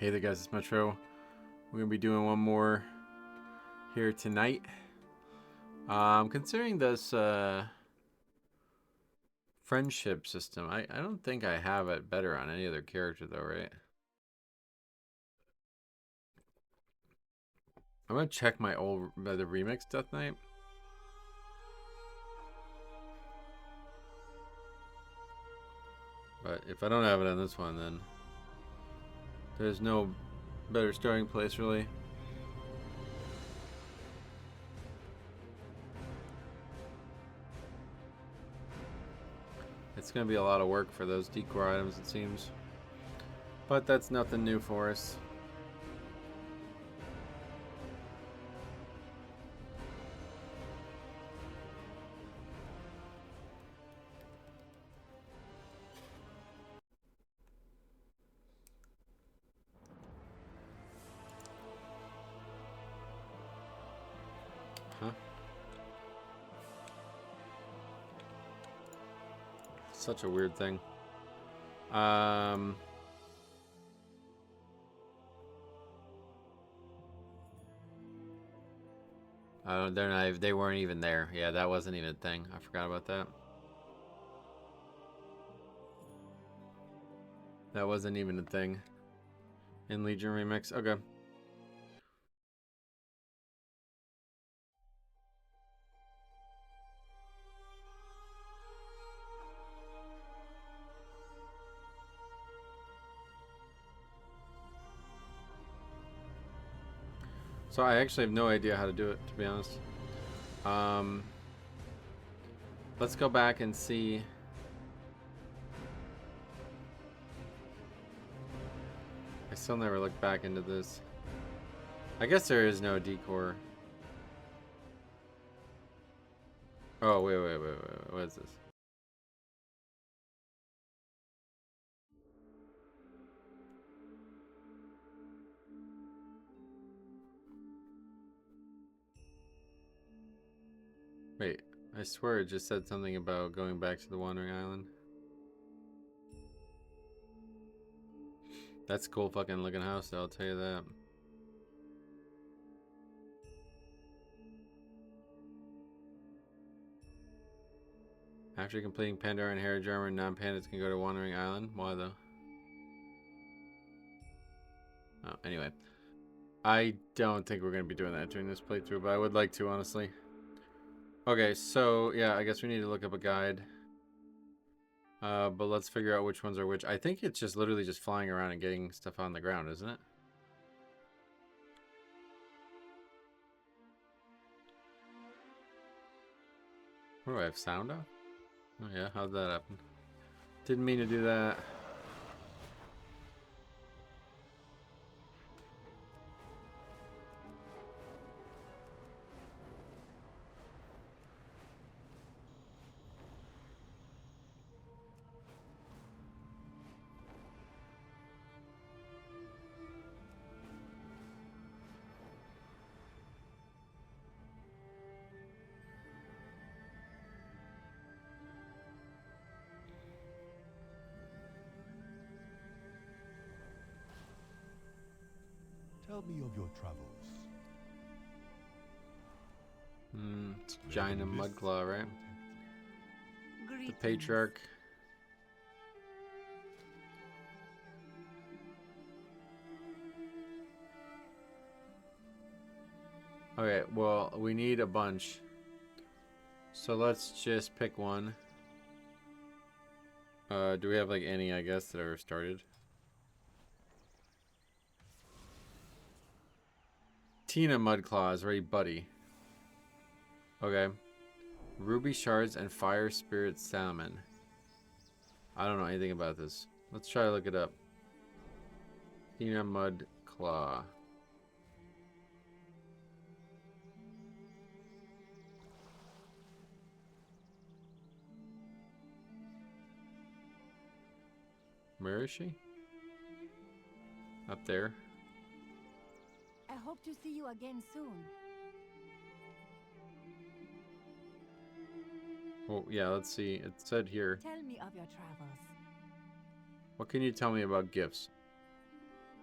Hey there guys, it's Metro. We're going to be doing one more here tonight. Considering this friendship system, I don't think I have it better on any other character though, right? I'm going to check my old, the remix Death Knight. But if I don't have it on this one, then there's no better starting place really. It's going to be a lot of work for those decor items, it seems. But that's nothing new for us. Huh? Such a weird thing. They're not. They weren't even there. Yeah, that wasn't even a thing. I forgot about that. That wasn't even a thing in Legion Remix. Okay. So I actually have no idea how to do it, to be honest. Let's go back and see. I still never looked back into this. I guess there is no decor. Oh, wait. What is this? Wait, I swear it just said something about going back to the Wandering Island. That's a cool fucking looking house, though, I'll tell you that. After completing Pandora and Harry Armor, non-pandas can go to Wandering Island. Why, though? Oh, anyway. I don't think we're going to be doing that during this playthrough, but I would like to, honestly. Okay, so, yeah, I guess we need to look up a guide. But let's figure out which ones are which. I think it's just literally just flying around and getting stuff on the ground, isn't it? What do I have sound off? Oh yeah, how'd that happen? Didn't mean to do that. Tell me of your travels. It's Giant and Mudclaw, right? The Patriarch. Okay, well, we need a bunch. So let's just pick one. Do we have like any, I guess, that are started? Tina Mudclaw is already buddy. Okay. Ruby Shards and Fire Spirit Salmon. I don't know anything about this. Let's try to look it up. Tina Mudclaw. Where is she? Up there. I hope to see you again soon. Well, yeah, let's see. It said here. Tell me of your travels. What can you tell me about gifts?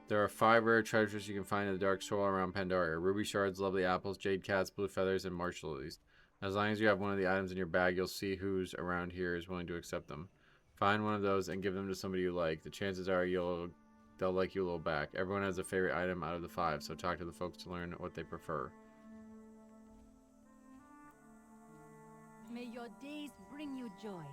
There are 5 rare treasures you can find in the dark soil around Pandaria. Ruby shards, lovely apples, jade cats, blue feathers, and marsh lilies. As long as you have one of the items in your bag, you'll see who's around here is willing to accept them. Find one of those and give them to somebody you like. The chances are they'll like you a little back. Everyone has a favorite item out of the 5, so talk to the folks to learn what they prefer. May your days bring you joy.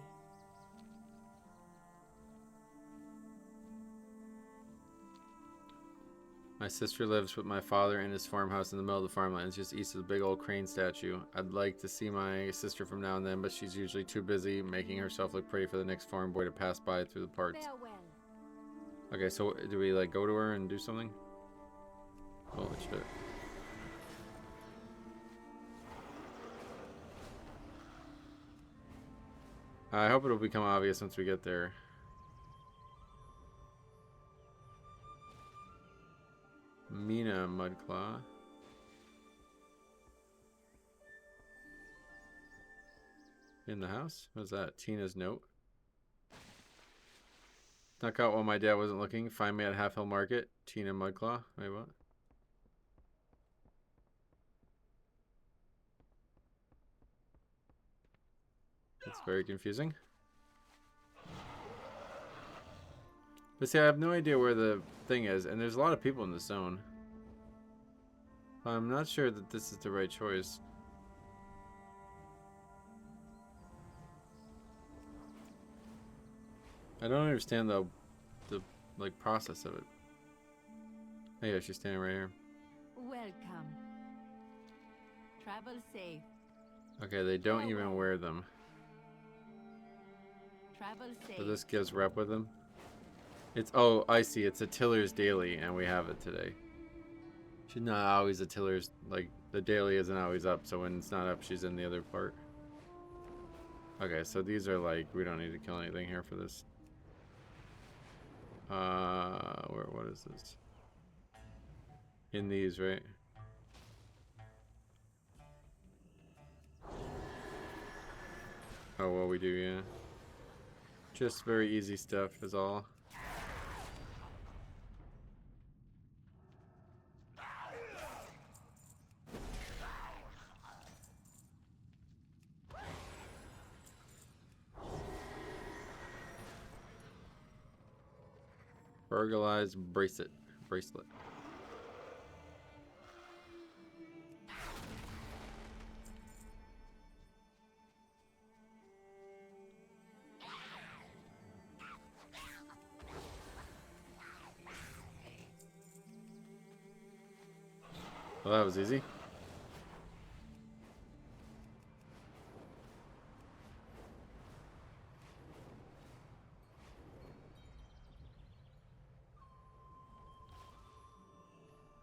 My sister lives with my father in his farmhouse in the middle of the farmlands, just east of the big old crane statue. I'd like to see my sister from now and then, but she's usually too busy making herself look pretty for the next farm boy to pass by through the parts. Farewell. Okay, so do we like go to her and do something? Holy shit. I hope it'll become obvious once we get there. Mina Mudclaw. In the house? What's that? Tina's note. Snuck out while my dad wasn't looking. Find me at Half Hill Market. Tina Mudclaw. Wait, what? That's very confusing. But see, I have no idea where the thing is, and there's a lot of people in the zone. I'm not sure that this is the right choice. I don't understand the like process of it. Oh yeah, she's standing right here. Welcome. Travel safe. Okay, they don't even wear them. Travel safe. So this gives rep with them. It's, oh, I see. It's a Tiller's Daily, and we have it today. She's not always a Tiller's, like, the daily isn't always up, so when it's not up, she's in the other part. Okay, so these are like, we don't need to kill anything here for this. What is this? In these, right? Oh, well, we do, yeah. Just very easy stuff is all. Burglarized bracelet. Well, that was easy.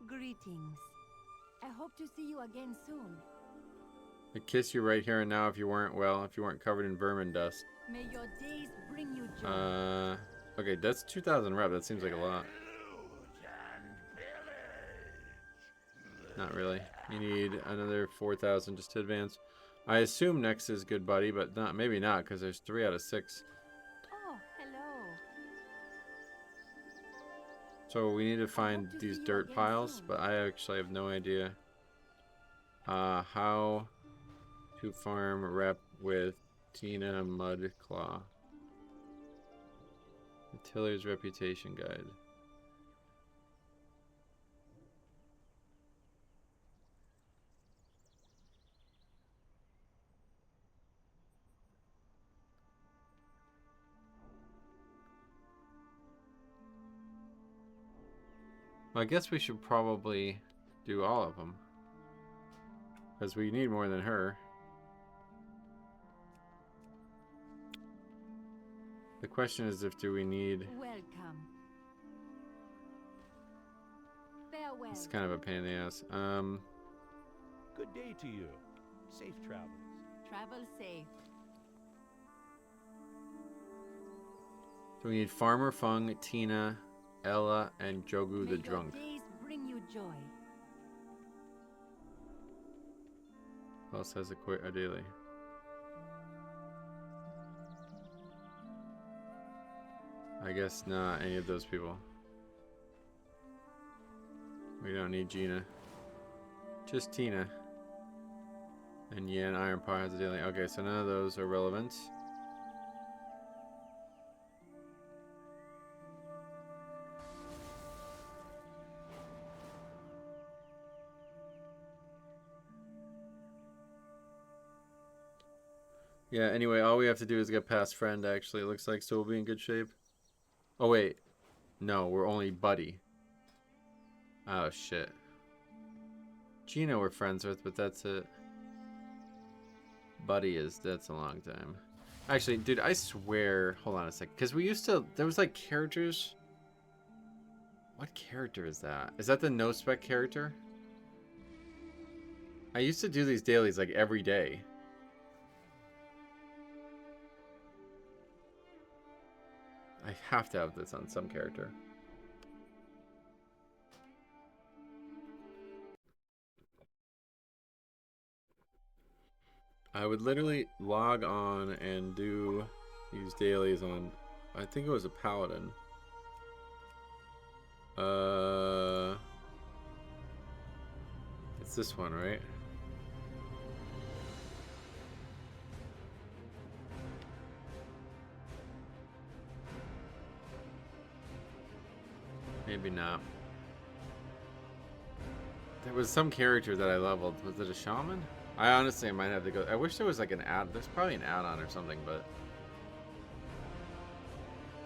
Greetings. I hope to see you again soon. I'd kiss you right here and now if you weren't covered in vermin dust. May your days bring you joy. Okay, that's 2,000 rep. That seems like a lot. Not really. You need another 4,000 just to advance. I assume next is good buddy, but not, maybe not, because there's 3 out of 6. Oh, hello. So we need to find these dirt piles, but I actually have no idea how to farm rep with Tina Mudclaw. The Tiller's Reputation Guide. Well, I guess we should probably do all of them. Because we need more than her. The question is if do we need... Welcome. Farewell. It's kind of a pain in the ass. Good day to you. Safe travels. Travel safe. So we need Farmer Fung, Tina, Ella, and Jogu the Drunk. May your days bring you joy. Who else has a daily? I guess not any of those people. We don't need Gina. Just Tina. And Yen Iron Paw has a daily. Okay, so none of those are relevant. Yeah, anyway, all we have to do is get past friend, actually, it looks like, so we'll be in good shape. Oh, wait. No, we're only buddy. Oh, shit. Gina we're friends with, but that's it. Buddy that's a long time. Actually, dude, I swear, hold on a sec, because we used to, there was like characters. What character is that? Is that the no spec character? I used to do these dailies like every day. I have to have this on some character. I would literally log on and do these dailies on, I think it was a paladin. It's this one, right? Maybe not. There was some character that I leveled. Was it a shaman? I honestly might have to go. I wish there was like an add. There's probably an add-on or something, but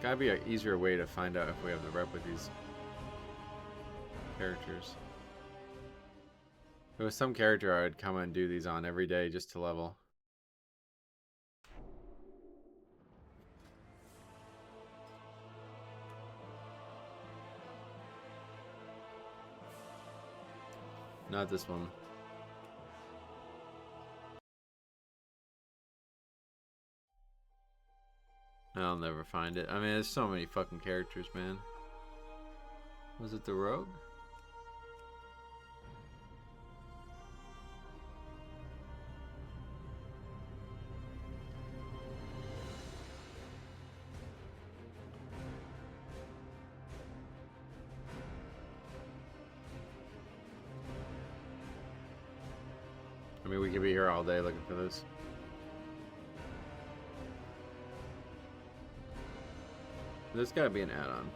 gotta be an easier way to find out if we have the rep with these characters. There was some character I would come and do these on every day just to level. Not this one. I'll never find it. I mean, there's so many fucking characters, man. Was it the rogue? I mean, we could be here all day looking for this. There's gotta be an add-on.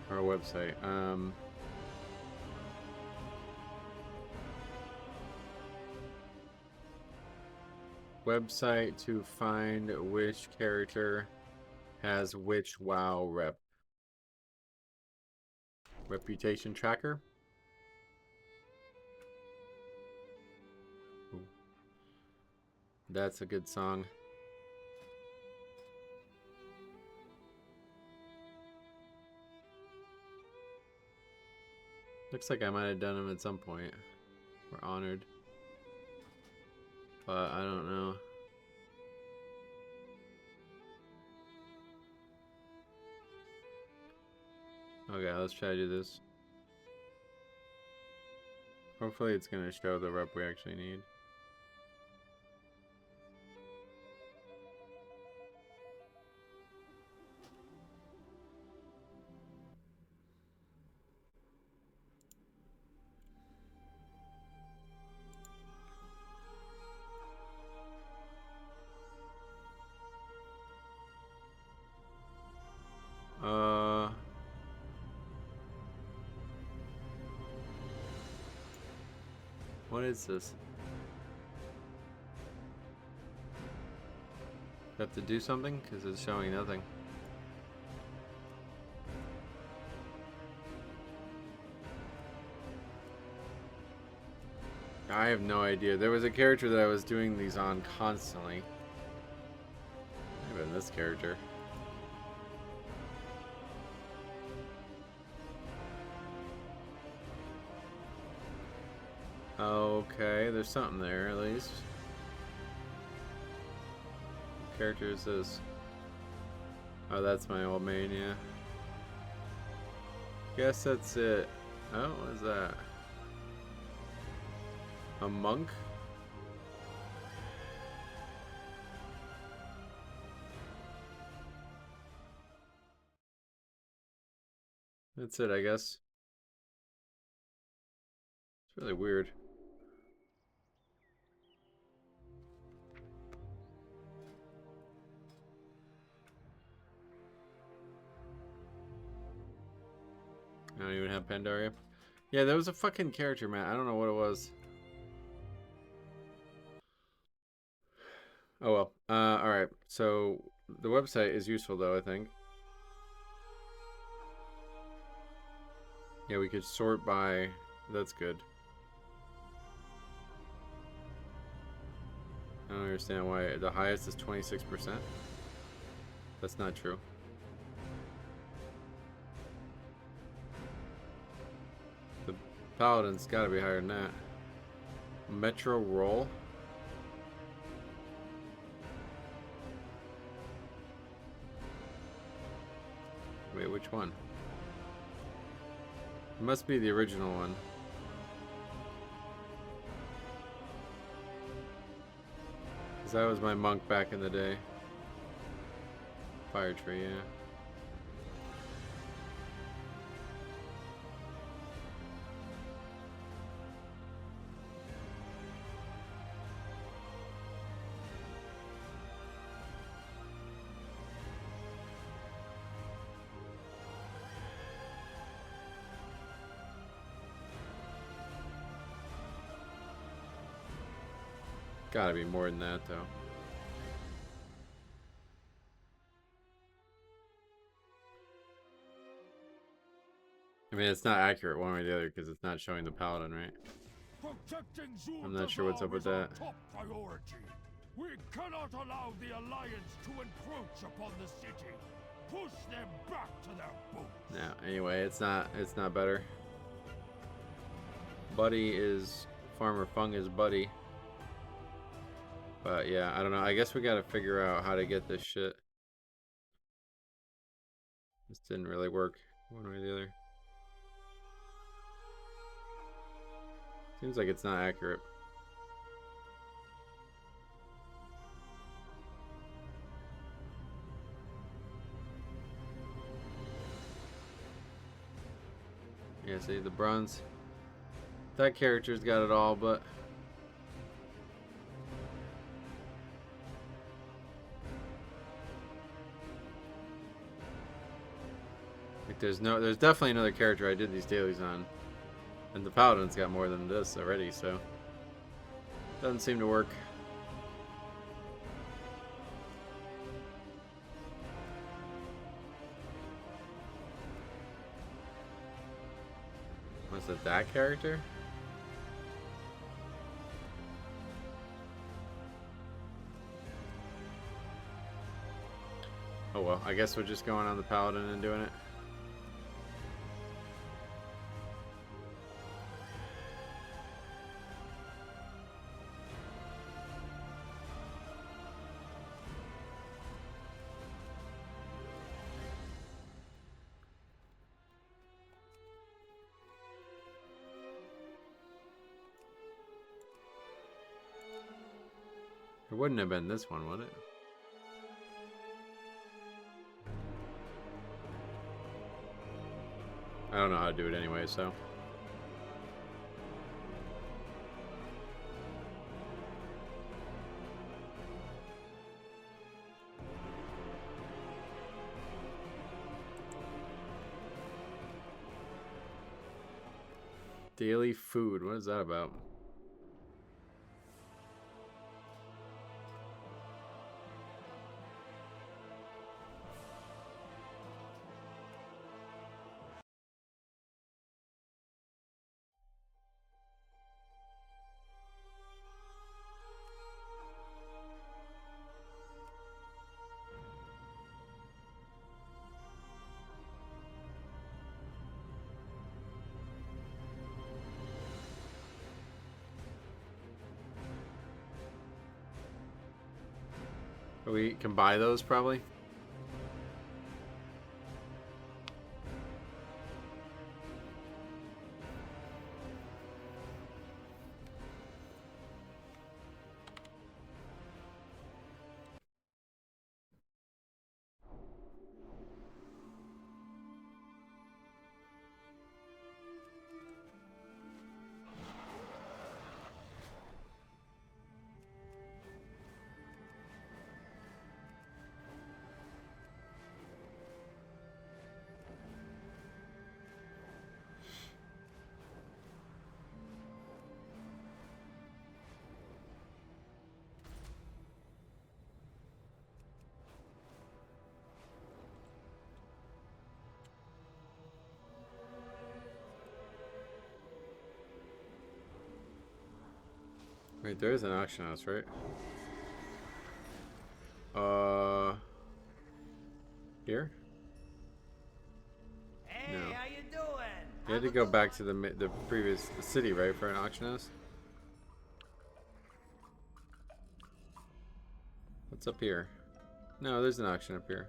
Or a website. Website to find which character has which WoW rep. Reputation tracker. Ooh. That's a good song. Looks like I might have done them at some point. We're honored. But I don't know. Okay, let's try to do this. Hopefully it's going to show the rep we actually need. What is this? Do I have to do something? Because it's showing nothing. I have no idea. There was a character that I was doing these on constantly. Maybe this character. Okay, there's something there at least. What character is this? Oh, that's my old main, yeah. Guess that's it. Oh, what is that? A monk? That's it, I guess. really weird. I don't even have Pandaria. Yeah, there was a fucking character, man. I don't know what it was. Oh well. Alright. So the website is useful though, I think. Yeah, we could sort by... That's good. I don't understand why the highest is 26%. That's not true. The Paladin's gotta be higher than that. Metro Roll? Wait, which one? It must be the original one. Because that was my monk back in the day. Fire tree, yeah. Gotta be more than that, though. I mean, it's not accurate one way or the other because it's not showing the paladin, right? I'm not sure what's up with that. Top priority. We cannot allow the Alliance to encroach upon the city. Push them back to their boots. Yeah, anyway, it's not better. Buddy is... Farmer Fung is Buddy. But yeah, I don't know. I guess we gotta figure out how to get this shit. This didn't really work one way or the other. Seems like it's not accurate. Yeah, see the bronze. That character's got it all, but like there's definitely another character I did these dailies on. And the Paladin's got more than this already, so doesn't seem to work. Was it that character? Oh well, I guess we're just going on the Paladin and doing it. It wouldn't have been this one, would it? I don't know how to do it anyway, so. Daily food, what is that about? We can buy those probably. Wait, there is an auction house, right? Here? Hey, No. how you doing? You had to go back to the previous city, right, for an auction house? What's up here? No, there's an auction up here.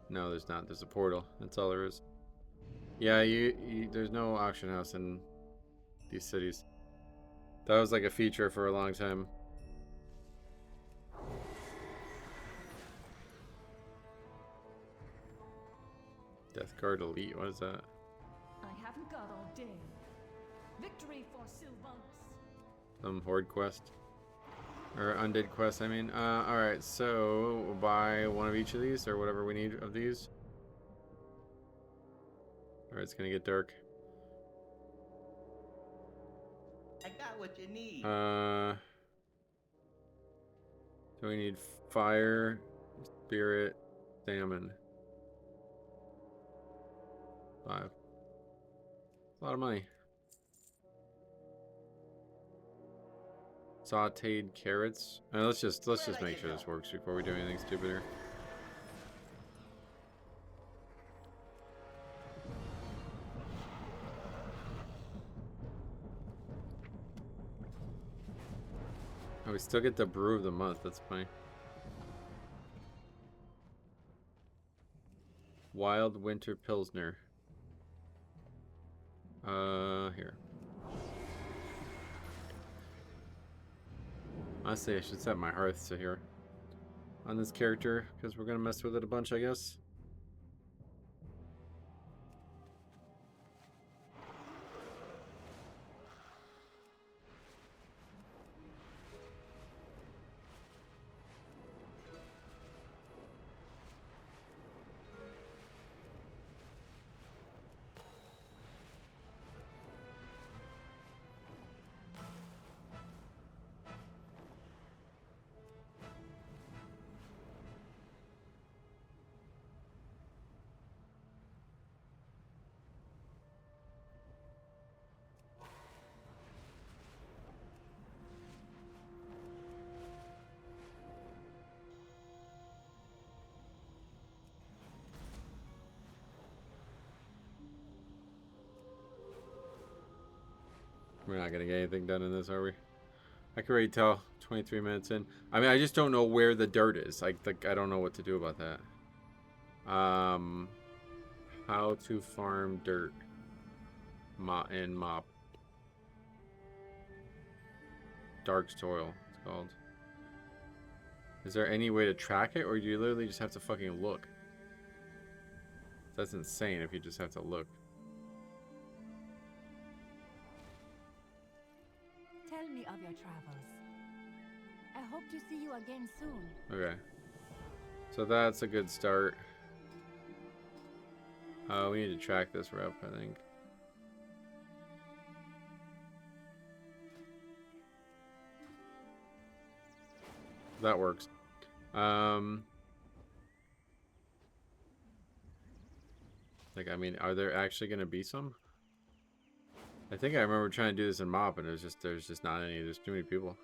No, there's not. There's a portal. That's all there is. Yeah, there's no auction house in these cities. That was like a feature for a long time. Death Guard Elite, what is that? I haven't got all day. Victory for Sylvanas. Some horde quest. Or undead quest, I mean. Alright, so we'll buy one of each of these, or whatever we need of these. Alright, it's gonna get dark. I got what you need. Do we need fire, spirit, salmon? 5. A lot of money. Sauteed carrots. Let's just make sure this works before we do anything stupid here. Oh, we still get the brew of the month. That's funny. Wild Winter Pilsner. Here. Honestly, I should set my hearth to here on this character because we're gonna mess with it a bunch, I guess. We're not gonna get anything done in this, are we? I can already tell. 23 minutes in. I mean, I just don't know where the dirt is. Like I don't know what to do about that. How to farm dirt. Mop. Dark soil, it's called. Is there any way to track it, or do you literally just have to fucking look? That's insane if you just have to look. Tell me of your travels. I hope to see you again soon. Okay. So that's a good start. We need to track this rep, I think. That works. Like, I mean, are there actually going to be some? I think I remember trying to do this in Mop, and there's just not any. There's too many people.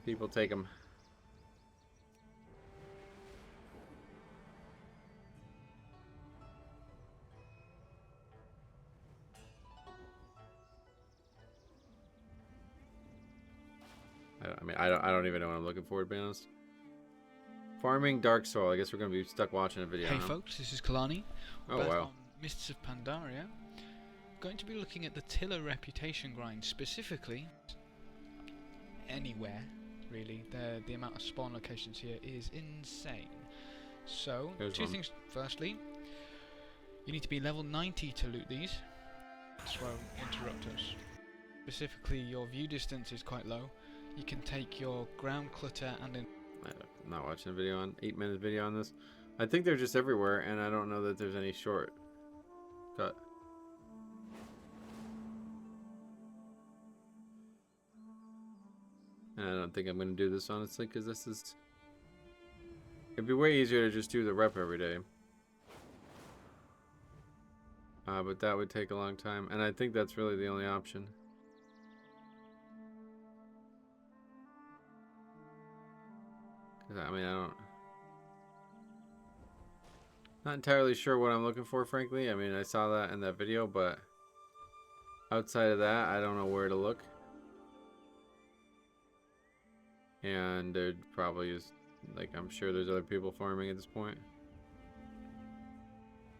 People take them. I don't even know what I'm looking for, to be honest. Farming Dark Soil. I guess we're gonna be stuck watching a video. Hey folks, this is Kalani. Oh Back wow. on Mists of Pandaria. Going to be looking at the Tiller reputation grind, specifically anywhere, really. The amount of spawn locations here is insane. So, Here's two one. things. Firstly, you need to be level 90 to loot these. That's why interrupt us. Specifically, your view distance is quite low. You can take your ground clutter and I'm not watching a video on 8-minute video on this. I think they're just everywhere, and I don't know that there's any short cut. And I don't think I'm gonna do this honestly, because this is. It'd be way easier to just do the rep every day. But that would take a long time, and I think that's really the only option. I mean, I don't... Not entirely sure what I'm looking for, frankly. I mean, I saw that in that video, but outside of that, I don't know where to look. And there probably is, like, I'm sure there's other people farming at this point.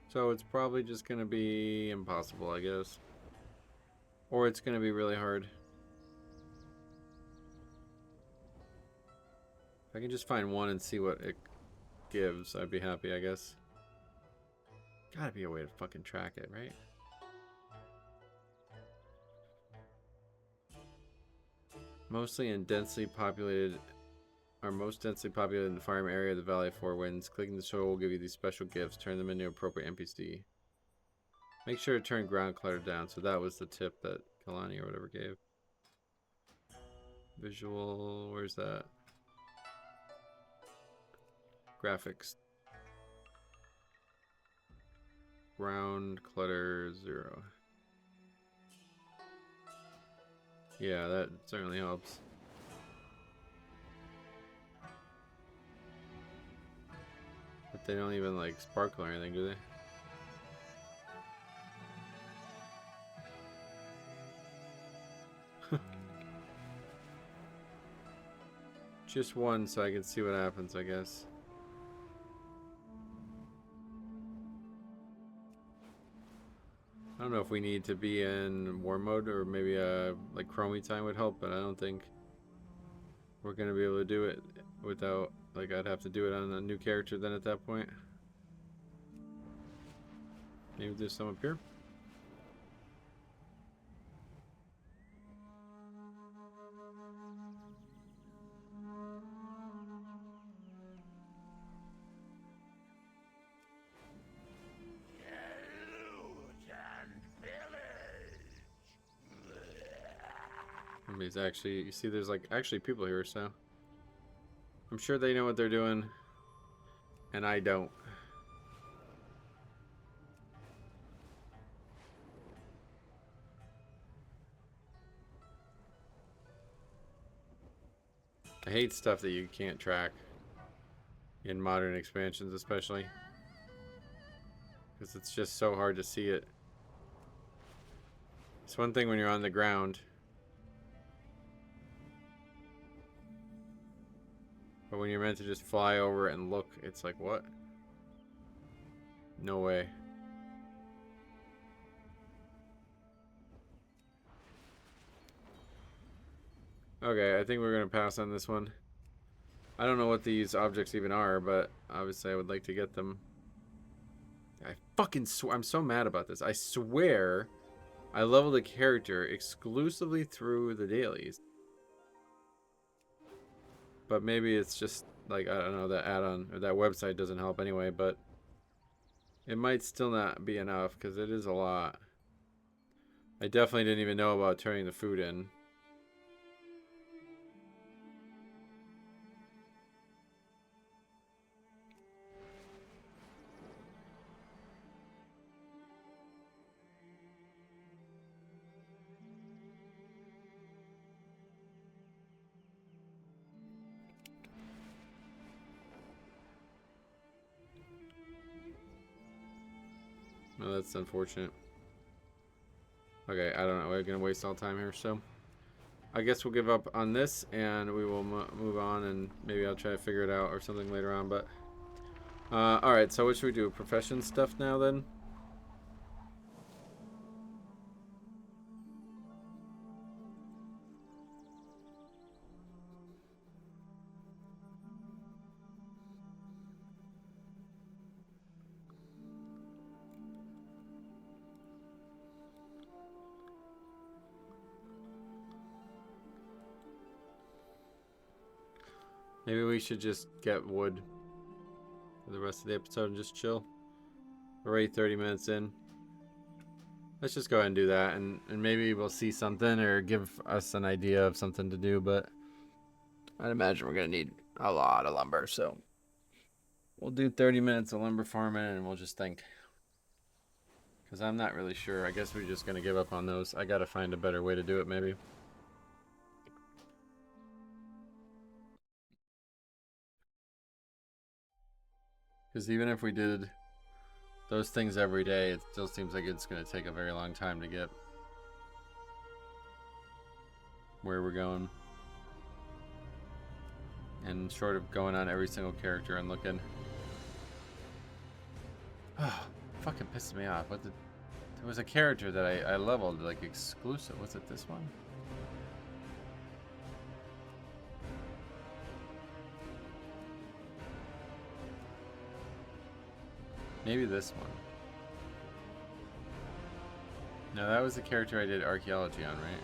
So it's probably just going to be impossible, I guess. Or it's going to be really hard. If I can just find one and see what it gives, I'd be happy, I guess. Gotta be a way to fucking track it, right? Mostly in densely populated, or most densely populated in the farm area of the Valley of Four Winds. Clicking the show will give you these special gifts. Turn them into appropriate NPC. Make sure to turn ground clutter down. So that was the tip that Kalani or whatever gave. Visual, where's that? Graphics. Ground clutter 0. Yeah, that certainly helps. But they don't even like sparkle or anything, do they? Just one so I can see what happens, I guess. I don't know if we need to be in war mode or maybe like chromie time would help, but I don't think we're gonna be able to do it without, like, I'd have to do it on a new character then at that point. Maybe there's some up here. Somebody's actually, you see there's like actually people here, so I'm sure they know what they're doing and I don't. I hate stuff that you can't track in modern expansions, especially because it's just so hard to see it. It's one thing when you're on the ground, but when you're meant to just fly over and look, it's like, what? No way. Okay, I think we're gonna pass on this one. I don't know what these objects even are, but obviously I would like to get them. I fucking swear, I'm so mad about this. I swear I leveled a character exclusively through the dailies. But maybe it's just, like, I don't know, that add-on, or that website doesn't help anyway, but it might still not be enough, because it is a lot. I definitely didn't even know about turning the food in. Well, that's unfortunate. Okay, I don't know. We're going to waste all time here, so I guess we'll give up on this, and we will move on, and maybe I'll try to figure it out or something later on, but... alright, so what should we do? Profession stuff now, then? Maybe we should just get wood for the rest of the episode and just chill. We're already 30 minutes in. Let's just go ahead and do that, and maybe we'll see something or give us an idea of something to do, but I'd imagine we're going to need a lot of lumber, so we'll do 30 minutes of lumber farming and we'll just think. Because I'm not really sure. I guess we're just going to give up on those. I got to find a better way to do it, maybe. Because even if we did those things every day, it still seems like it's going to take a very long time to get where we're going. And short of going on every single character and looking. Oh, fucking pisses me off. There was a character that I leveled, like exclusive. Was it this one? Maybe this one. No, that was the character I did archaeology on, right?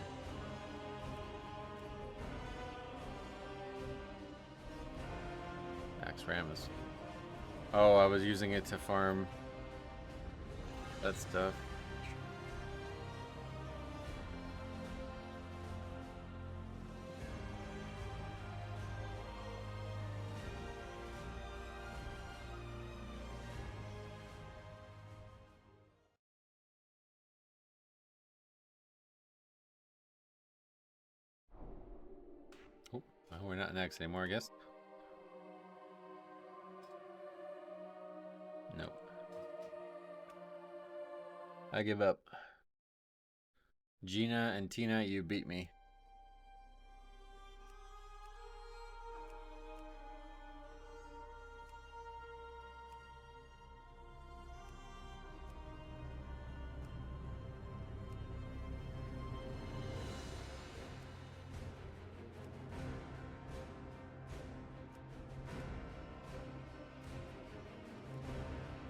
Max Ramus. Oh, I was using it to farm that stuff. Oh, we're not next anymore, I guess. Nope. I give up. Gina and Tina, you beat me.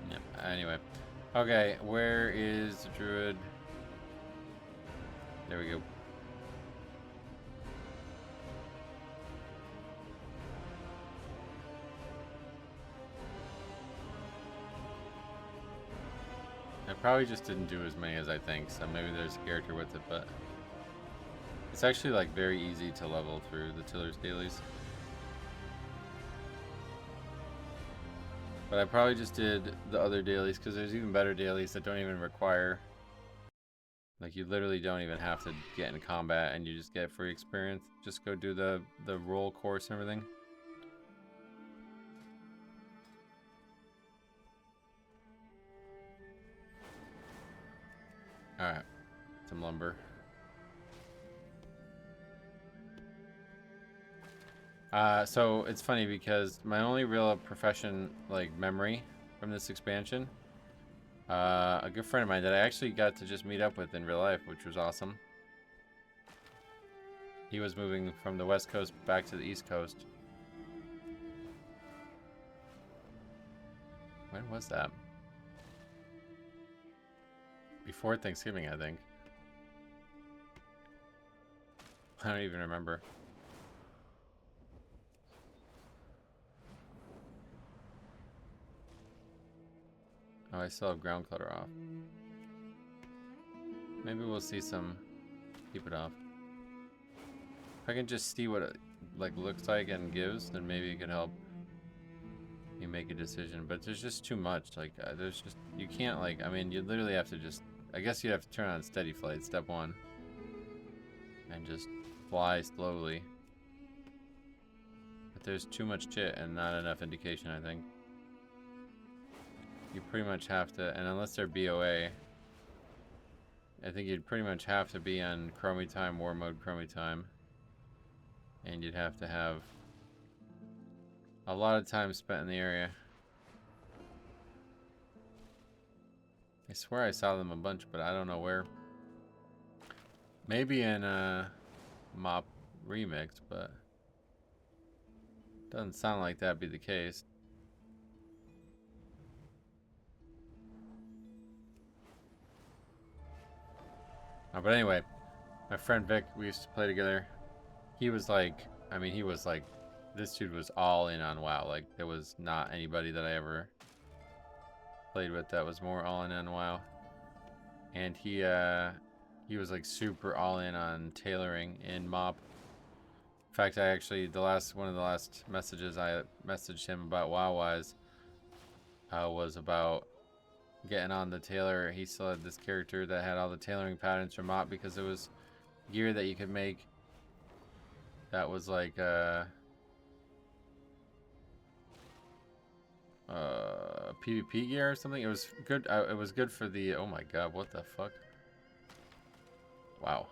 Yep. Anyway. Okay, where is the druid? There we go. I probably just didn't do as many as I think, so maybe there's a character with it, but it's actually like very easy to level through the Tiller's dailies. But I probably just did the other dailies because there's even better dailies that don't even require, like, you literally don't even have to get in combat and you just get free experience. Just go do the roll course and everything. Alright, some lumber. So it's funny because my only real profession, like, memory from this expansion, a good friend of mine that I actually got to just meet up with in real life, which was awesome. He was moving from the West Coast back to the East Coast. When was that? Before Thanksgiving, I think. I don't even remember. Oh, I still have ground clutter off. Maybe we'll see some. Keep it off. If I can just see what it like looks like and gives, then maybe it could help you make a decision. But there's just too much. Like there's just, you can't, like, I mean, you literally have to just, I guess you have to turn on steady flight, step one, and just fly slowly. But there's too much shit and not enough indication, I think. You pretty much have to, and unless they're BOA, I think you'd pretty much have to be on Chromie Time, War Mode Chromie Time. And you'd have to have a lot of time spent in the area. I swear I saw them a bunch, but I don't know where. Maybe in Mop Remix, but doesn't sound like that'd be the case. But anyway, my friend Vic, we used to play together. He was like, I mean, he was like, this dude was all in on WoW. Like, there was not anybody that I ever played with that was more all in on WoW. And he was like super all in on tailoring in MOP. In fact, I actually, one of the last messages I messaged him about WoW-wise was about getting on the tailor. He still had this character that had all the tailoring patterns from MOP because it was gear that you could make that was like PvP gear or something. It was good. It was good for the. Oh my god, what the fuck? Wow.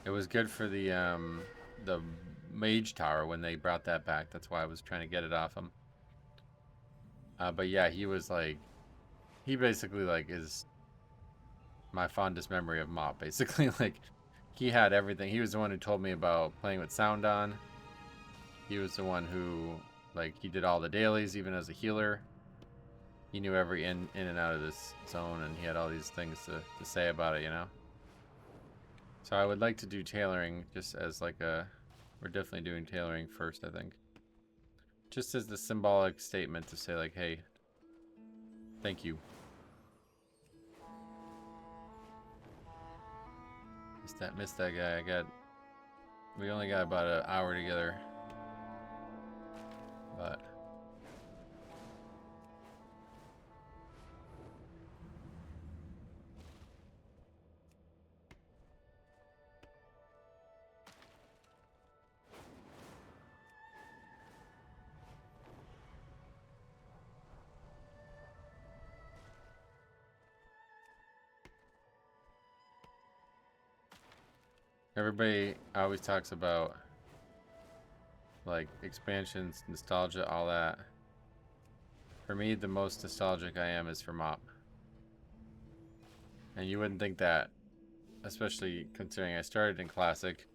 It was good for the mage tower when they brought that back. That's why I was trying to get it off him. But yeah, he was like, he basically like is my fondest memory of Mop. Basically, like he had everything. He was the one who told me about playing with sound on. He was the one who like he did all the dailies, even as a healer. He knew every in and out of this zone, and he had all these things to say about it, you know. So I would like to do tailoring just as like a, we're definitely doing tailoring first, I think. Just as the symbolic statement to say like, hey, thank you. Missed that guy. We only got about an hour together. But everybody always talks about like expansions, nostalgia, all that. For me, the most nostalgic I am is for Mop. And you wouldn't think that, especially considering I started in Classic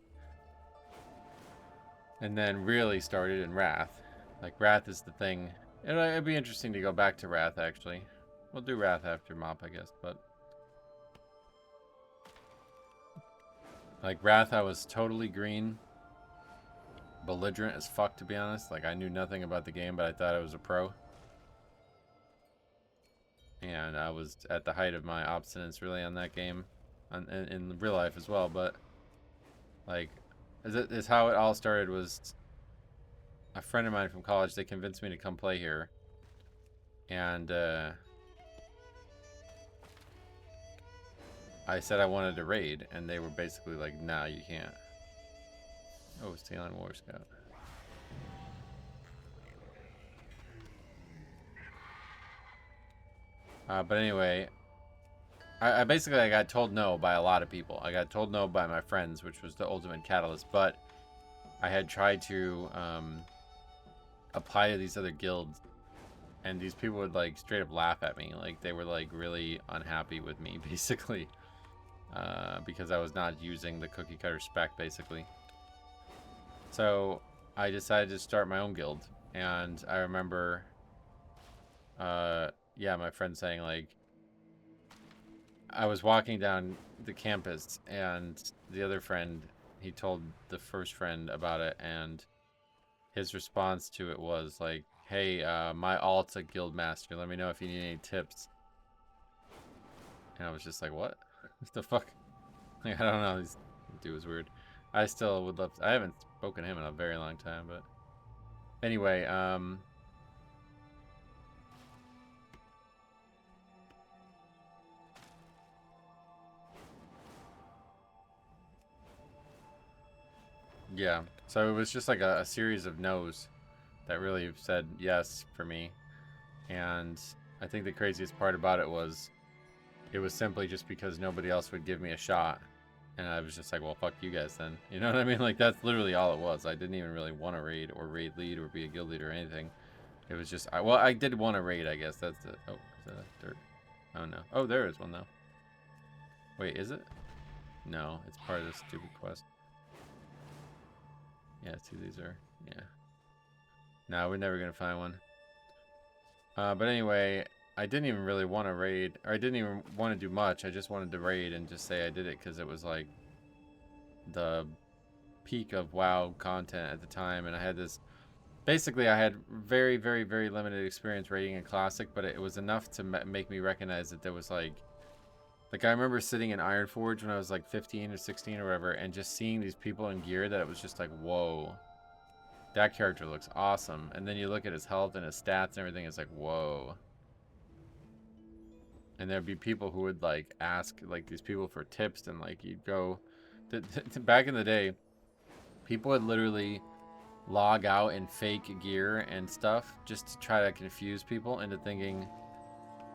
and then really started in Wrath. Like Wrath is the thing. It'd be interesting to go back to Wrath, actually. We'll do Wrath after Mop, I guess, but like Wrath, I was totally green, belligerent as fuck, to be honest. Like I knew nothing about the game, but I thought I was a pro. And I was at the height of my obstinance really on that game, in real life as well. But like, is how it all started. Was a friend of mine from college. They convinced me to come play here, and I said I wanted to raid, and they were basically like, "Nah, you can't." Oh, it's Talon War Scout. But anyway, I basically I got told no by a lot of people. I got told no by my friends, which was the ultimate catalyst. But I had tried to apply to these other guilds, and these people would like straight up laugh at me. Like they were like really unhappy with me, basically, because I was not using the cookie cutter spec, basically. So I decided to start my own guild, and I remember, yeah, my friend saying like, I was walking down the campus, and the other friend, he told the first friend about it, and his response to it was like, hey, my alt's a guild master. Let me know if you need any tips. And I was just like, what? What the fuck? Like, I don't know. This dude was weird. I still would love to, I haven't spoken to him in a very long time, but anyway, yeah, so it was just like a series of no's that really said yes for me. And I think the craziest part about it was simply just because nobody else would give me a shot. And I was just like, well, fuck you guys then. You know what I mean? Like, that's literally all it was. I didn't even really want to raid or raid lead or be a guild leader or anything. It was just, well, I did want to raid, I guess. That's the, oh, is that a dirt? Oh, no. Oh, there is one, though. Wait, is it? No, it's part of this stupid quest. Yeah, see, these are, yeah. No, we're never going to find one. But anyway, I didn't even really want to raid, or I didn't even want to do much. I just wanted to raid and just say I did it because it was like the peak of WoW content at the time, and I had this, basically I had very, very, very limited experience raiding in Classic, but it was enough to make me recognize that there was like I remember sitting in Ironforge when I was like 15 or 16 or whatever, and just seeing these people in gear that it was just like, whoa, that character looks awesome. And then you look at his health and his stats and everything, it's like, whoa. And there'd be people who would like ask like these people for tips, and like you'd go back in the day, people would literally log out in fake gear and stuff just to try to confuse people into thinking,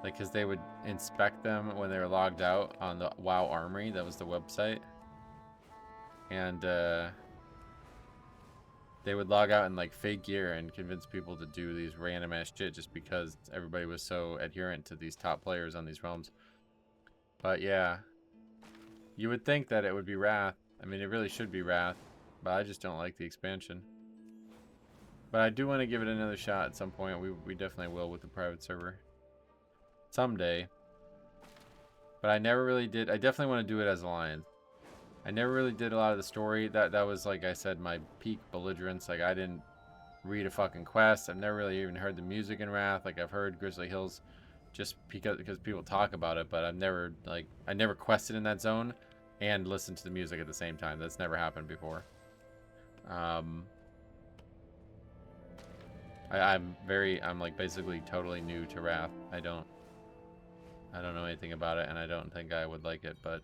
like, because they would inspect them when they were logged out on the WoW Armory. That was the website. And they would log out in like fake gear and convince people to do these random ass shit just because everybody was so adherent to these top players on these realms. But yeah, you would think that it would be Wrath. I mean, it really should be Wrath, but I just don't like the expansion. But I do want to give it another shot at some point. We definitely will with the private server someday. But I never really did. I definitely want to do it as Alliance. I never really did a lot of the story. That was, like I said, my peak belligerence. Like, I didn't read a fucking quest. I've never really even heard the music in Wrath. Like, I've heard Grizzly Hills just because people talk about it, but I've never, like, I never quested in that zone and listened to the music at the same time. That's never happened before. I'm like basically totally new to Wrath. I don't know anything about it, and I don't think I would like it, but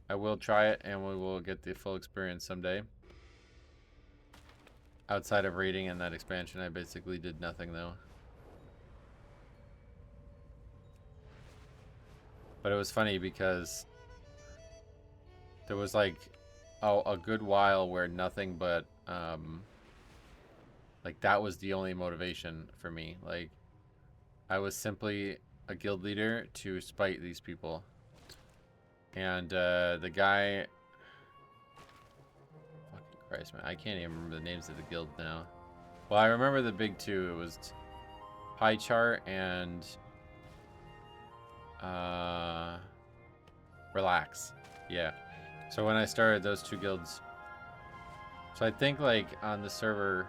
I will try it, and we will get the full experience someday. Outside of raiding and that expansion, I basically did nothing, though. But it was funny because there was, like, a good while where nothing but, like, that was the only motivation for me. Like, I was simply a guild leader to spite these people. And the guy, fucking Christ, man, I can't even remember the names of the guild now. Well, I remember the big two. It was Pie Chart and Relax. Yeah. So when I started those two guilds, so I think like on the server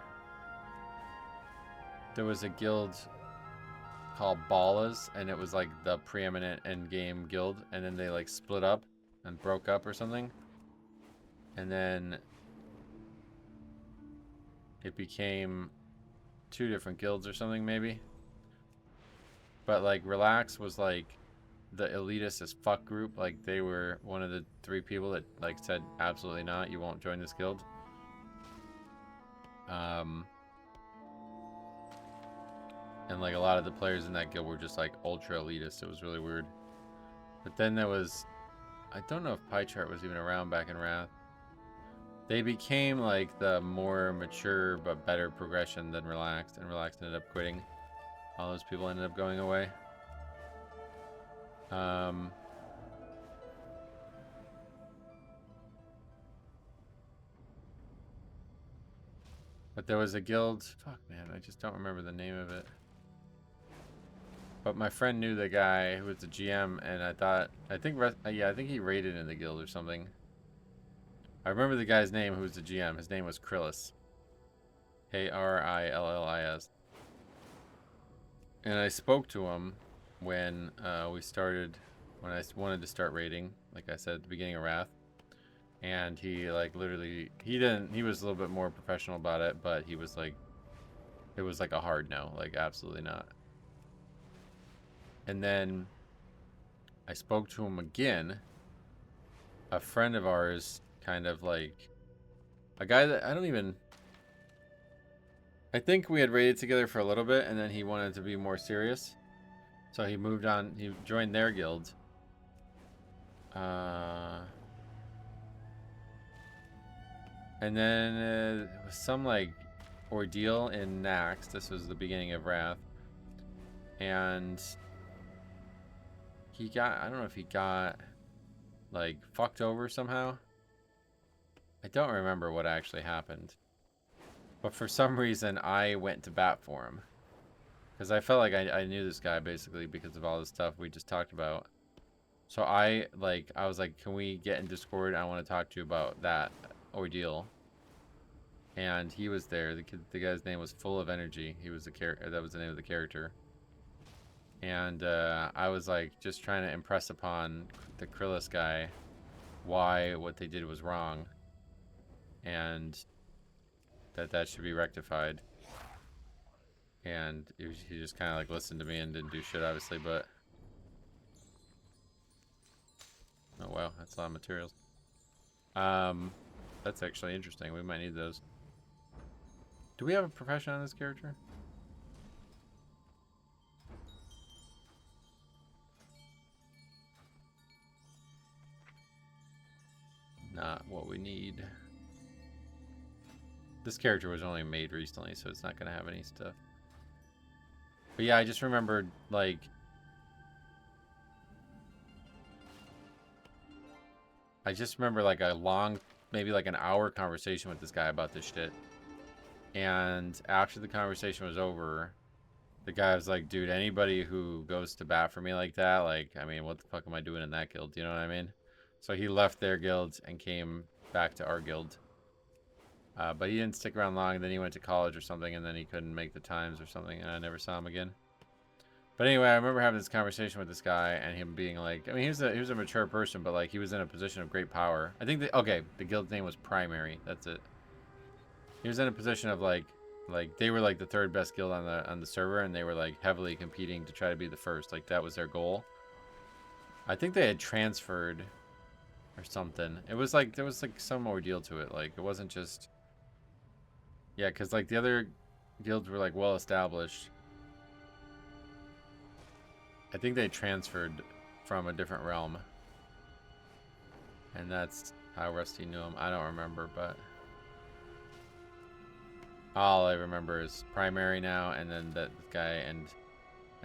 there was a guild called Ballas, and it was like the preeminent endgame guild, and then they like split up and broke up or something, and then it became two different guilds or something maybe. But like Relax was like the elitist as fuck group. Like they were one of the 3 people that like said absolutely not, you won't join this guild. And like a lot of the players in that guild were just like ultra elitist. It was really weird. But then there was, I don't know if Pie Chart was even around back in Wrath. They became like the more mature but better progression than Relaxed, and Relaxed ended up quitting. All those people ended up going away. But there was a guild, fuck man, I just don't remember the name of it. But my friend knew the guy who was the GM, and I think he raided in the guild or something. I remember the guy's name who was the GM. His name was Krillis. Krillis. And I spoke to him when when I wanted to start raiding, like I said at the beginning of Wrath. And he like literally, he was a little bit more professional about it, but he was like, it was like a hard no, like absolutely not. And then I spoke to him again. A friend of ours, kind of like a guy that I think we had raided together for a little bit, and then he wanted to be more serious. So he moved on, he joined their guild. And then there was some like ordeal in Nax. This was the beginning of Wrath. And he got, I don't know if he got like fucked over somehow. I don't remember what actually happened. But for some reason I went to bat for him. Because I felt like I knew this guy basically because of all the stuff we just talked about. So I was like, can we get in Discord? I want to talk to you about that ordeal. And he was there. The guy's name was Full of Energy. He was that was the name of the character. And I was like just trying to impress upon the Krillis guy why what they did was wrong, and that should be rectified. And he just kind of like listened to me and didn't do shit, obviously. But oh wow, that's a lot of materials. That's actually interesting. We might need those. Do we have a profession on this character? Not what we need. This character was only made recently, so it's not going to have any stuff. But yeah, I just remembered, like... I just remember, like, a long, maybe like an hour conversation with this guy about this shit. And after the conversation was over, the guy was like, dude, anybody who goes to bat for me like that, like, I mean, what the fuck am I doing in that guild? You know what I mean? So he left their guild and came back to our guild. But he didn't stick around long. Then he went to college or something, and then he couldn't make the times or something, and I never saw him again. But anyway, I remember having this conversation with this guy, and him being like, I mean, he was a mature person, but like he was in a position of great power. I think that, okay, the guild's name was Primary. That's it. He was in a position of like they were like the third best guild on the server, and they were like heavily competing to try to be the first. Like that was their goal. I think they had transferred or something. It was like there was like some ordeal to it. Like it wasn't just. Yeah, because, like, the other guilds were, like, well established. I think they transferred from a different realm. And that's how Rusty knew him. I don't remember, but... all I remember is Primary now, and then that guy, and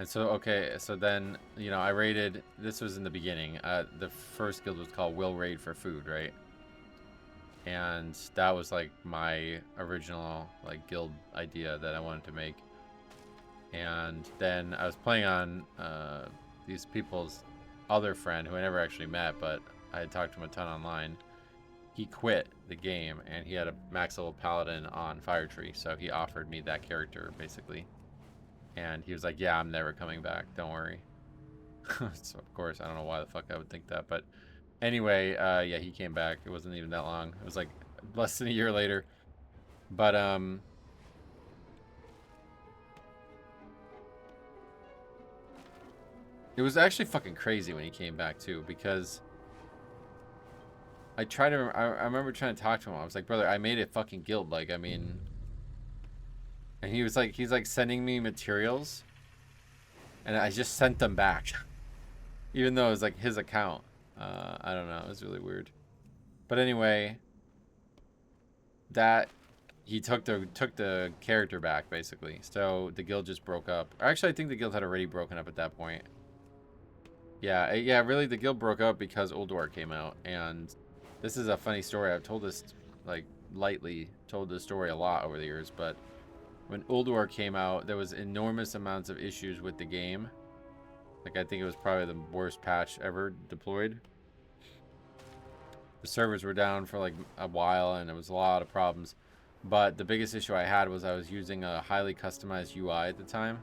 so, okay, so then, you know, I raided... This was in the beginning. The first guild was called Will Raid for Food, right? And that was like my original like guild idea that I wanted to make. And then I was playing on these people's other friend who I never actually met, but I had talked to him a ton online. He quit the game and he had a max level paladin on Fire Tree, so he offered me that character basically. And he was like, yeah, I'm never coming back, don't worry. So of course, I don't know why the fuck I would think that, but anyway, yeah, he came back. It wasn't even that long. It was like less than a year later. But, it was actually fucking crazy when he came back, too, because I remember trying to talk to him. I was like, brother, I made a fucking guild. Like, I mean... And he was like, he's like sending me materials, and I just sent them back. Even though it was like his account. I don't know. It was really weird. But anyway, that he took the character back basically. So the guild just broke up. Or actually, I think the guild had already broken up at that point. Yeah, yeah. Really, the guild broke up because Ulduar came out, and this is a funny story. I've told this like lightly, told this story a lot over the years. But when Ulduar came out, there was enormous amounts of issues with the game. Like I think it was probably the worst patch ever deployed. The servers were down for like a while and there was a lot of problems. But the biggest issue I had was I was using a highly customized UI at the time.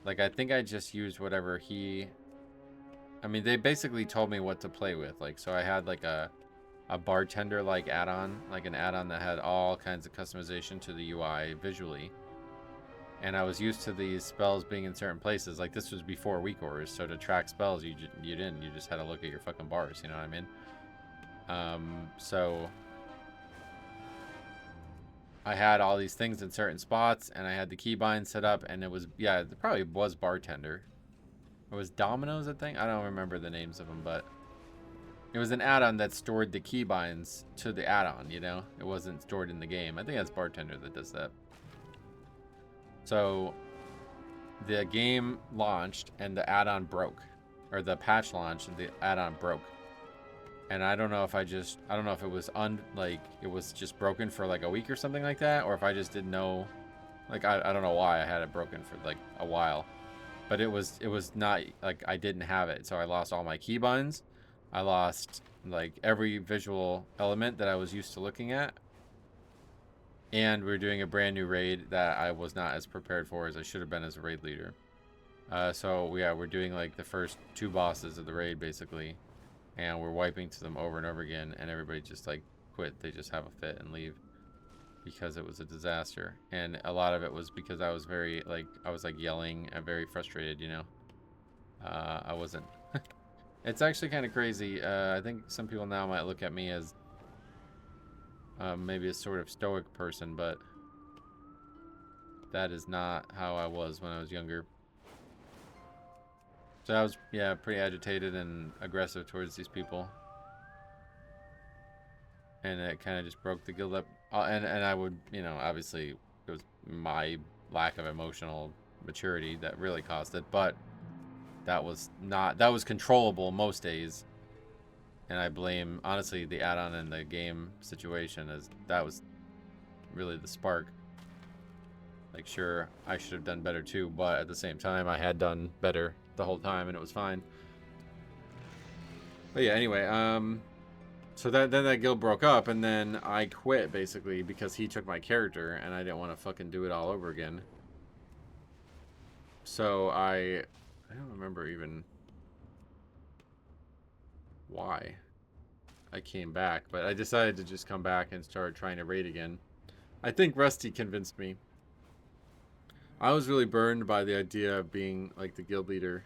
Like I think I just used whatever he... I mean, they basically told me what to play with. Like, so I had like a bartender like add-on, like an add-on that had all kinds of customization to the UI visually. And I was used to these spells being in certain places. Like this was before weak orders, so to track spells you didn't. You just had to look at your fucking bars, you know what I mean? So I had all these things in certain spots, and I had the keybind set up, and it was, yeah, it probably was bartender. It was Dominoes, I think. I don't remember the names of them, but it was an add-on that stored the keybinds to the add-on, you know? It wasn't stored in the game. I think that's bartender that does that. So the game launched and the add-on broke, or the patch launched and the add-on broke. And I don't know if it was it was just broken for like a week or something like that, or if I just didn't know, like I don't know why I had it broken for like a while. But it was not like I didn't have it, so I lost all my keybinds. I lost like every visual element that I was used to looking at. And we're doing a brand new raid that I was not as prepared for as I should have been as a raid leader. So yeah, we're doing like the first 2 bosses of the raid basically, and we're wiping to them over and over again, and everybody just like quit. They just have a fit and leave because it was a disaster. And a lot of it was because I was very I was yelling and very frustrated, you know. I wasn't. It's actually kind of crazy. I think some people now might look at me as maybe a sort of stoic person, but That is not how I was when I was younger. So I was, yeah, pretty agitated and aggressive towards these people. And it kind of just broke the guild up. And I would, you know, obviously it was my lack of emotional maturity that really caused it. But that was controllable most days. And I blame, honestly, the add-on and the game situation, as that was really the spark. Like, sure, I should have done better too, but at the same time, I had done better the whole time, and it was fine. But yeah, anyway, so then that guild broke up, and then I quit, basically, because he took my character, and I didn't want to fucking do it all over again. So I don't remember even why I came back, but I decided to just come back and start trying to raid again. I think Rusty convinced me. I was really burned by the idea of being like the guild leader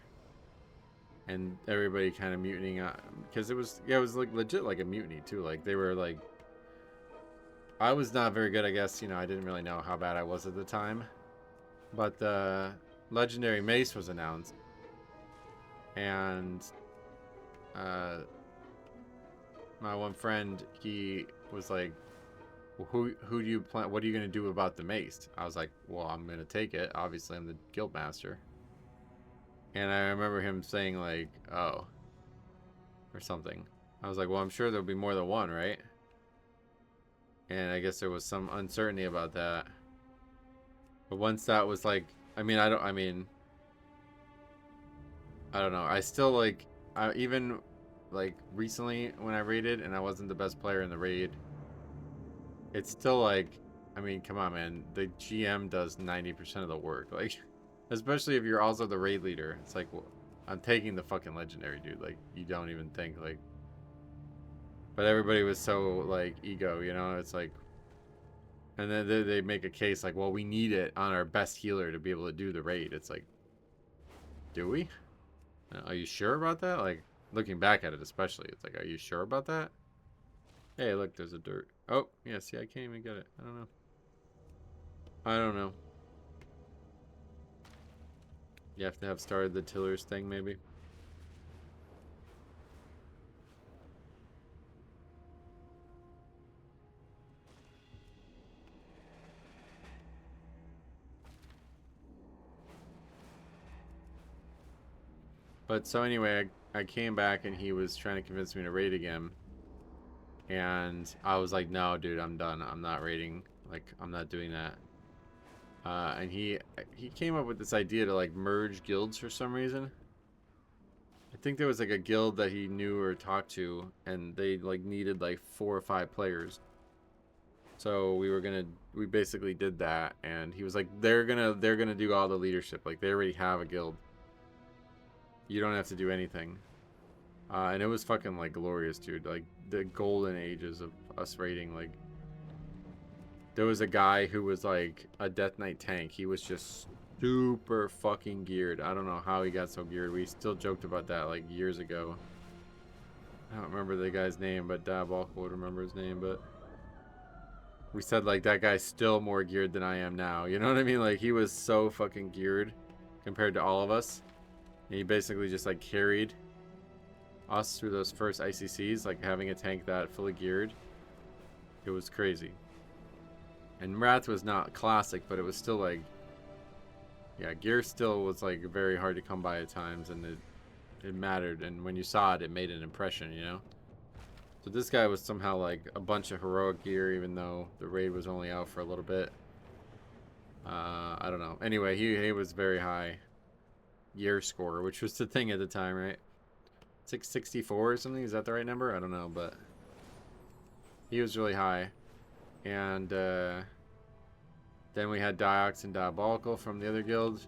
and everybody kind of mutinying because it was like legit like a mutiny too. Like they were like, I was not very good, I guess. You know, I didn't really know how bad I was at the time, but the legendary mace was announced, and my one friend, he was like, well, who do you plan? What are you gonna do about the mace? I was like, well, I'm gonna take it. Obviously, I'm the guild master. And I remember him saying like, oh, or something. I was like, well, I'm sure there'll be more than one, right? And I guess there was some uncertainty about that. But once that was like, I don't know. I still like, even like recently when I raided and I wasn't the best player in the raid, it's still like, I mean, come on, man. The GM does 90% of the work. Like, especially if you're also the raid leader. It's like, well, I'm taking the fucking legendary, dude. Like, you don't even think, like. But everybody was so, like, ego, you know? It's like. And then they make a case like, well, we need it on our best healer to be able to do the raid. It's like, do we? Are you sure about that? Like, looking back at it especially, it's like, are you sure about that? Hey, look, there's a dirt. Oh, yeah, see, I can't even get it. I don't know. I don't know. You have to have started the tillers thing, maybe. But so anyway, I came back and he was trying to convince me to raid again. And I was like, no, dude, I'm done. I'm not raiding. Like, I'm not doing that. And he came up with this idea to like merge guilds for some reason. I think there was like a guild that he knew or talked to, and they like needed like 4 or 5 players. So we basically did that, and he was like, they're gonna do all the leadership. Like they already have a guild. You don't have to do anything. And it was fucking like glorious, dude. Like the golden ages of us raiding. Like there was a guy who was like a Death Knight tank. He was just super fucking geared. I don't know how he got so geared. We still joked about that like years ago. I don't remember the guy's name, but Diabolical would remember his name. But we said like that guy's still more geared than I am now. You know what I mean? Like he was so fucking geared compared to all of us. And he basically just like carried us through those first ICCs, like having a tank that fully geared. It was crazy. And Wrath was not classic, but it was still like, yeah, gear still was like very hard to come by at times, and it mattered. And when you saw it, it made an impression, you know. So this guy was somehow like a bunch of heroic gear, even though the raid was only out for a little bit. I don't know. Anyway, he was very high gear score, which was the thing at the time, right? 664 or something. Is that the right number? I don't know, but he was really high. And then we had Diox and Diabolical from the other guild,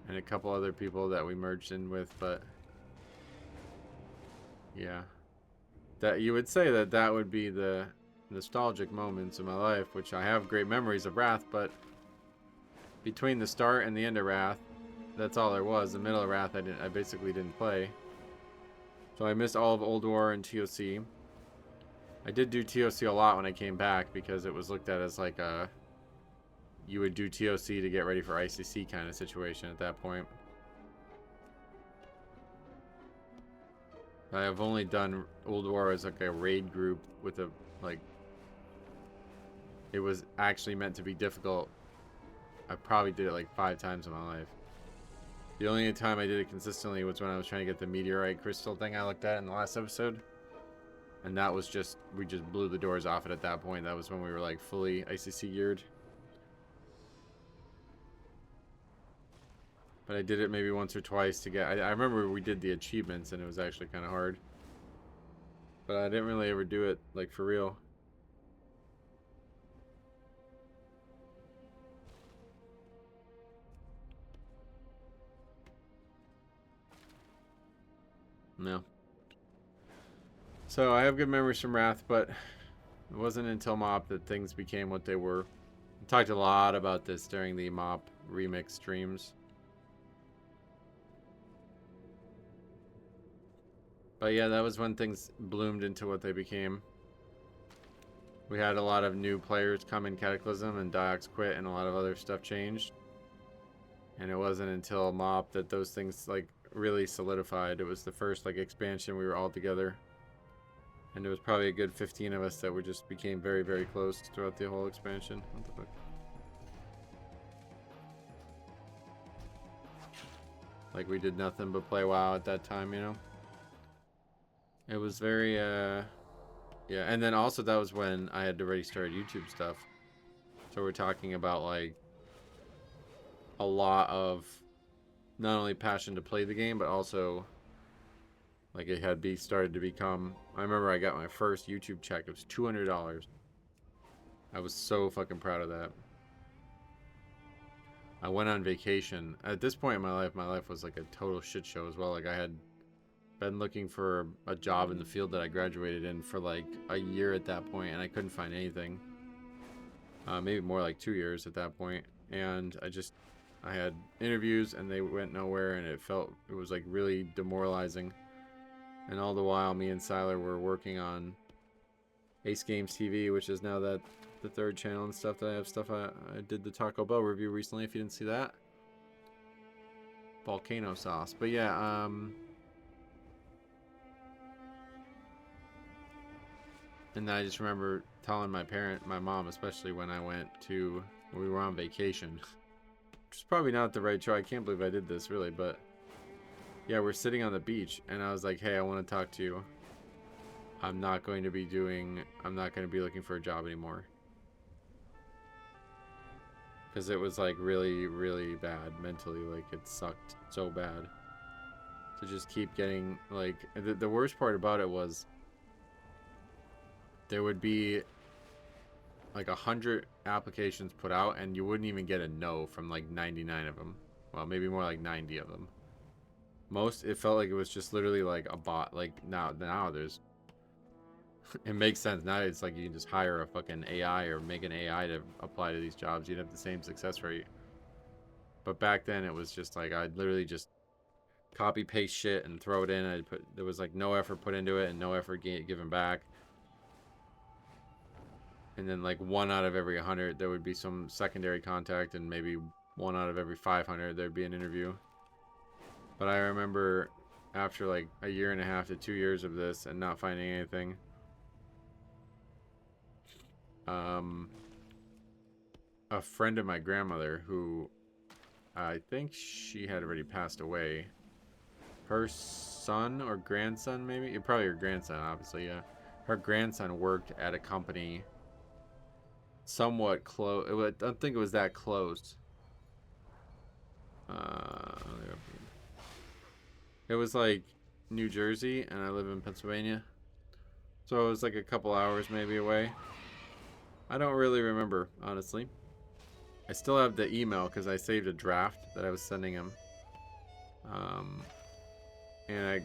and a couple other people that we merged in with. But yeah, that you would say that would be the nostalgic moments in my life, which I have great memories of Wrath. But between the start and the end of Wrath, that's all there was. The middle of Wrath, I basically didn't play. So I missed all of Old War and TOC. I did do TOC a lot when I came back because it was looked at as like a you would do TOC to get ready for ICC kind of situation at that point. I have only done Old War as like a raid group with a, like, it was actually meant to be difficult. I probably did it like 5 times in my life. The only time I did it consistently was when I was trying to get the meteorite crystal thing I looked at in the last episode. And that was just, we just blew the doors off it at that point. That was when we were like fully ICC geared. But I did it maybe once or twice to get, I remember we did the achievements and it was actually kind of hard. But I didn't really ever do it like for real. No. So I have good memories from Wrath, but it wasn't until MoP that things became what they were. I talked a lot about this during the MoP remix streams. But yeah, that was when things bloomed into what they became. We had a lot of new players come in Cataclysm, and Diox quit, and a lot of other stuff changed. And it wasn't until MoP that those things like really solidified. It was the first like expansion we were all together. And there was probably a good 15 of us that were just became very, very close throughout the whole expansion. What the fuck? Like we did nothing but play WoW at that time, you know? It was very, yeah. And then also that was when I had already started YouTube stuff. So we're talking about like a lot of not only passion to play the game, but also like it had started to become, I remember I got my first YouTube check. It was $200. I was so fucking proud of that. I went on vacation. At this point in my life was like a total shit show as well. Like I had been looking for a job in the field that I graduated in for like a year at that point, and I couldn't find anything. Maybe more like 2 years at that point. And I had interviews and they went nowhere, and it was like really demoralizing. And all the while, me and Siler were working on Ace Games TV, which is now the 3rd channel and stuff that I have stuff. I did the Taco Bell review recently, if you didn't see that. Volcano sauce. But yeah, and then I just remember telling my mom, especially when we were on vacation. Which is probably not the right choice. I can't believe I did this, really, but yeah, we're sitting on the beach, and I was like, hey, I want to talk to you. I'm not going to be looking for a job anymore. Because it was like really, really bad mentally. Like it sucked so bad. To just keep getting, like, the worst part about it was there would be like 100 applications put out, and you wouldn't even get a no from like 99 of them. Well, maybe more like 90 of them. It felt like it was just literally like a bot. Like now there's it makes sense now. It's like you can just hire a fucking AI or make an AI to apply to these jobs. You'd have the same success rate. But back then it was just like I'd literally just copy paste shit and throw it in. There was like no effort put into it and no effort given back. And then like 1 out of every 100 there would be some secondary contact, and maybe 1 out of every 500 there'd be an interview. But I remember after like a year and a half to 2 years of this and not finding anything, a friend of my grandmother, who I think she had already passed away, her son or grandson, maybe, probably her grandson, obviously, yeah, her grandson worked at a company somewhat close. I don't think it was that close. It was like New Jersey, and I live in Pennsylvania, so it was like a couple hours maybe away. I don't really remember, honestly. I still have the email because I saved a draft that I was sending him. And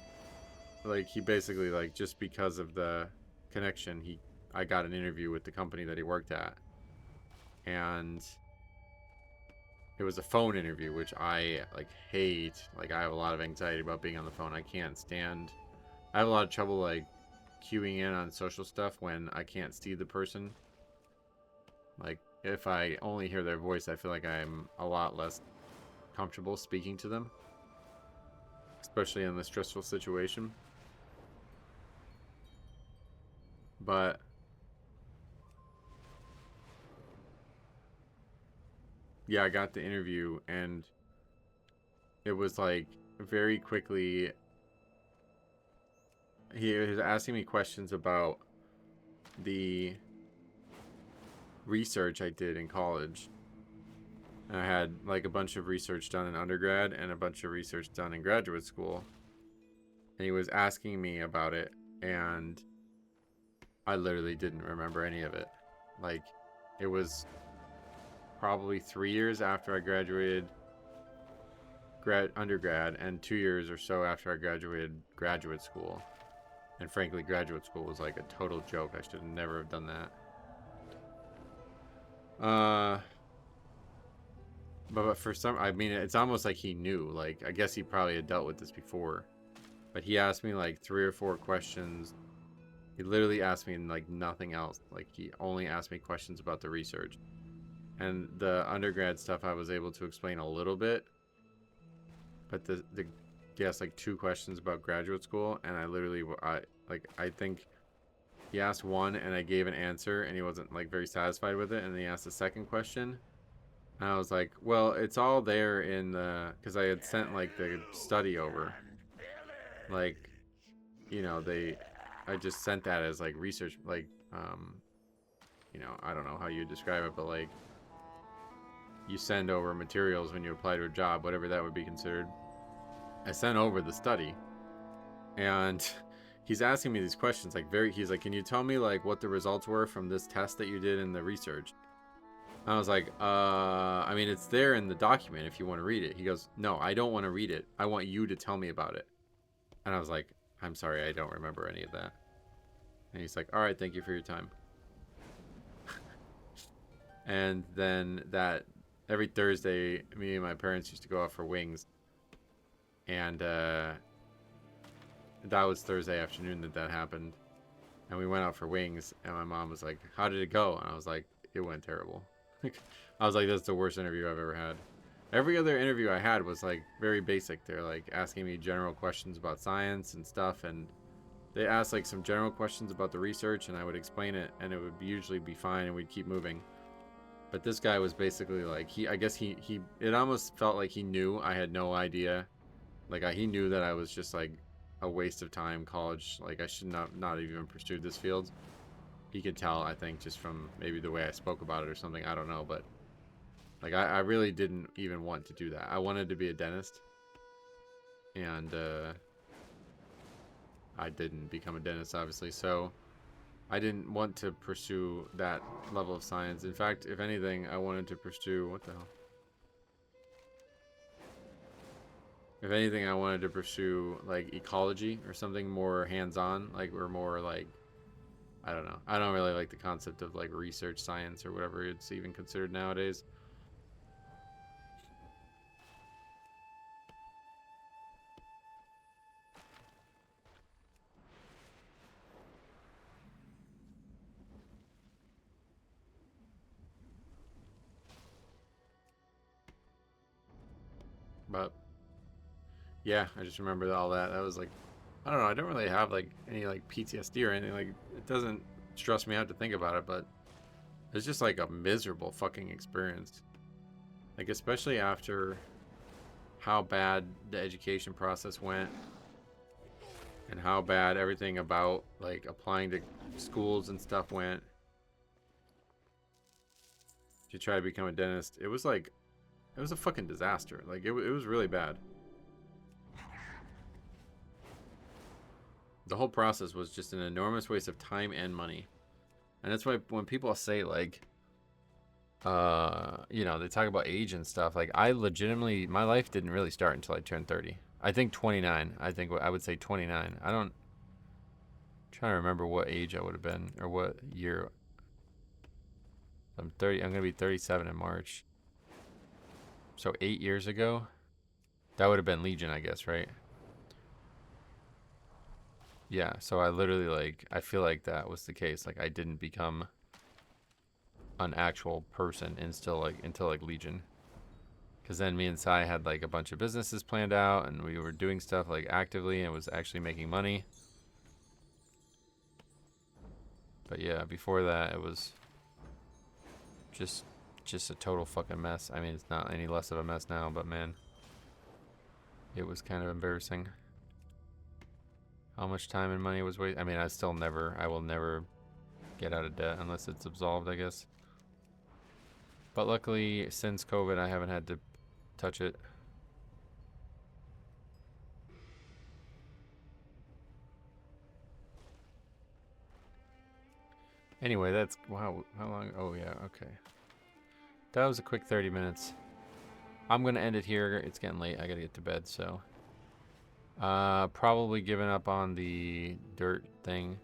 he basically, like, just because of the connection, I got an interview with the company that he worked at. And it was a phone interview, which I like hate. Like, I have a lot of anxiety about being on the phone. I have a lot of trouble like queuing in on social stuff when I can't see the person. Like, if I only hear their voice, I feel like I'm a lot less comfortable speaking to them, especially in the stressful situation. But yeah, I got the interview, and it was like very quickly he was asking me questions about the research I did in college. And I had like a bunch of research done in undergrad and a bunch of research done in graduate school. And he was asking me about it, and I literally didn't remember any of it. Like, it was probably 3 years after I graduated undergrad and 2 years or so after I graduated graduate school. And frankly, graduate school was like a total joke. I should never have done that. But for some, I mean, it's almost like he knew. Like, I guess he probably had dealt with this before. But he asked me like 3 or 4 questions. He literally asked me like nothing else. Like, he only asked me questions about the research. And the undergrad stuff I was able to explain a little bit. But he asked like 2 questions about graduate school, and I think he asked one and I gave an answer, and he wasn't like very satisfied with it, and then he asked the second question. And I was like, well, it's all there in the, because I had sent like the study over. Like, you know, I just sent that as like research, like, you know, I don't know how you describe it, but like, you send over materials when you apply to a job, whatever that would be considered. I sent over the study, and he's asking me these questions, like he's like, can you tell me like what the results were from this test that you did in the research? And I was like, I mean, it's there in the document if you want to read it. He goes, no, I don't want to read it. I want you to tell me about it. And I was like, I'm sorry, I don't remember any of that. And he's like, all right, thank you for your time. And then every Thursday, me and my parents used to go out for wings. And that was Thursday afternoon that happened. And we went out for wings, and my mom was like, how did it go? And I was like, it went terrible. I was like, that's the worst interview I've ever had. Every other interview I had was like very basic. They're like asking me general questions about science and stuff, and they asked like some general questions about the research, and I would explain it, and it would usually be fine, and we'd keep moving. But this guy was basically like, it almost felt like he knew I had no idea. Like, he knew that I was just like a waste of time, college. Like, I should not even pursued this field. He could tell, I think, just from maybe the way I spoke about it or something. I don't know, but like, I really didn't even want to do that. I wanted to be a dentist, and I didn't become a dentist, obviously. So I didn't want to pursue that level of science. In fact, if anything, I wanted to pursue, what the hell? If anything, I wanted to pursue like ecology or something more hands-on, like, or more like, I don't know. I don't really like the concept of like research science or whatever it's even considered nowadays. But yeah, I just remember all that. That was like, I don't know. I don't really have like any like PTSD or anything. Like, it doesn't stress me out to think about it, but it's just like a miserable fucking experience. Like, especially after how bad the education process went and how bad everything about like applying to schools and stuff went to try to become a dentist. It was like, it was a fucking disaster. Like, it was really bad. The whole process was just an enormous waste of time and money. And that's why when people say like, you know, they talk about age and stuff, like, I legitimately, my life didn't really start until I turned 30. I think 29. I think I would say 29. I'm trying to remember what age I would have been or what year. I'm 30. I'm going to be 37 in March. So 8 years ago, that would have been Legion, I guess, right? Yeah, so I literally, like, I feel like that was the case. Like, I didn't become an actual person until like Legion. Because then me and Sai had like a bunch of businesses planned out, and we were doing stuff like actively and was actually making money. But yeah, before that it was just a total fucking mess. I mean, it's not any less of a mess now, but man, it was kind of embarrassing. How much time and money was wasted. I mean, I will never get out of debt unless it's absolved, I guess. But luckily, since COVID, I haven't had to touch it. Anyway, that's, wow, how long? Oh yeah, okay. That was a quick 30 minutes. I'm gonna end it here. It's getting late. I gotta get to bed, so. Probably giving up on the dirt thing.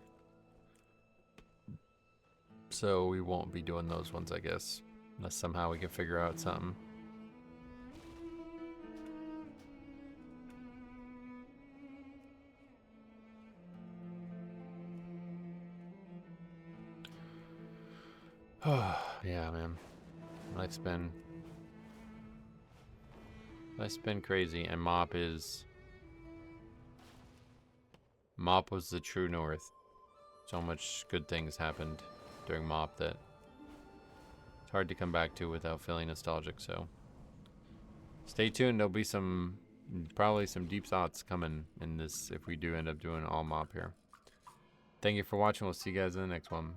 So we won't be doing those ones, I guess. Unless somehow we can figure out something. Yeah, man. Life's been crazy, and Mop was the true north. So much good things happened during Mop that it's hard to come back to without feeling nostalgic. So stay tuned. There'll be probably some deep thoughts coming in this if we do end up doing all Mop here. Thank you for watching. We'll see you guys in the next one.